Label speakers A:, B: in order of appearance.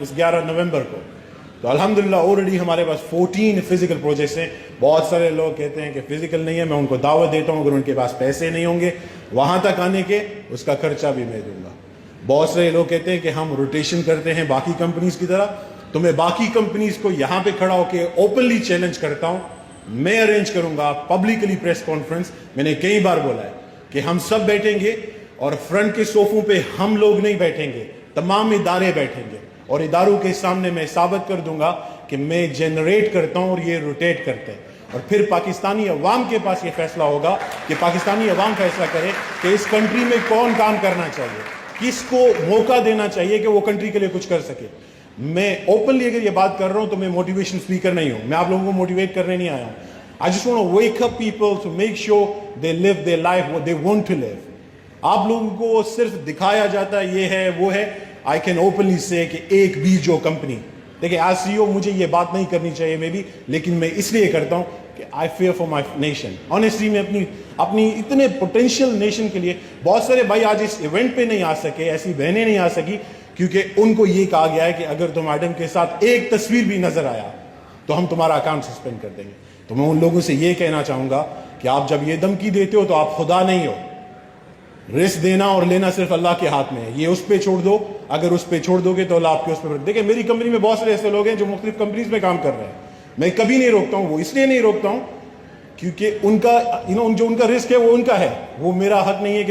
A: اس 11 نومبر کو. تو الحمدللہ آلریڈی ہمارے پاس 14 فزیکل پروجیکٹس ہیں. بہت سارے لوگ کہتے ہیں کہ فزیکل نہیں ہے, میں ان کو دعوت دیتا ہوں, اگر ان کے پاس پیسے نہیں ہوں گے وہاں تک آنے کے, اس کا خرچہ بھی میں دوں گا. بہت سارے لوگ کہتے ہیں کہ ہم روٹیشن کرتے ہیں باقی کمپنیز کی طرح, تو میں باقی کمپنیز کو یہاں پہ کھڑا ہو کے اوپنلی چیلنج کرتا ہوں, میں ارینج کروں گا پبلکلی پریس کانفرنس. میں نے کئی بار بولا ہے کہ ہم سب بیٹھیں گے اور فرنٹ کے صوفوں پہ ہم لوگ نہیں بیٹھیں گے, تمام ادارے بیٹھیں گے, اور اداروں کے سامنے میں ثابت کر دوں گا کہ میں جنریٹ کرتا ہوں اور یہ روٹیٹ کرتے ہیں. اور پھر پاکستانی عوام کے پاس یہ فیصلہ ہوگا کہ پاکستانی عوام فیصلہ کرے کہ اس کنٹری میں کون کام کرنا چاہیے, کس کو موقع دینا چاہیے کہ وہ کنٹری کے لیے کچھ کر سکے. میں اوپنلی اگر یہ بات کر رہا ہوں تو میں موٹیویشن اسپیکر نہیں ہوں, میں آپ لوگوں کو موٹیویٹ کرنے نہیں آیا ہوں. I just want to wake up people to make sure they live their life what they want to live. آپ لوگوں کو صرف دکھایا جاتا ہے یہ ہے وہ ہے. I can openly say کہ ایک بھی جو کمپنی, دیکھیں ایز سی او مجھے یہ بات نہیں کرنی چاہیے میں بھی, لیکن میں اس لیے کرتا ہوں کہ I fear for my nation. Honestly میں اپنی اتنے پوٹینشیل نیشن کے لیے, بہت سارے بھائی آج اس ایونٹ پہ نہیں آ سکے, ایسی بہنیں نہیں آ سکی کیونکہ ان کو یہ کہا گیا ہے کہ اگر تم ایڈم کے ساتھ ایک تصویر بھی نظر آیا تو ہم تمہارا اکاؤنٹ سسپینڈ کر دیں گے. تو میں ان لوگوں سے یہ کہنا چاہوں گا کہ آپ جب یہ دھمکی دیتے ہو تو آپ خدا نہیں ہو. رسک دینا اور لینا صرف اللہ کے ہاتھ میں ہے, یہ اس پہ چھوڑ دو. اگر اس پہ چھوڑ دو گے تو اللہ آپ کے اس پہ. دیکھیں میری کمپنی میں بہت سارے ایسے لوگ ہیں جو مختلف کمپنیز میں کام کر رہے ہیں, میں کبھی نہیں روکتا ہوں. وہ اس لیے نہیں روکتا ہوں کیونکہ ان کا جو ان کا رسک ہے وہ ان کا ہے, وہ میرا حق نہیں ہے کہ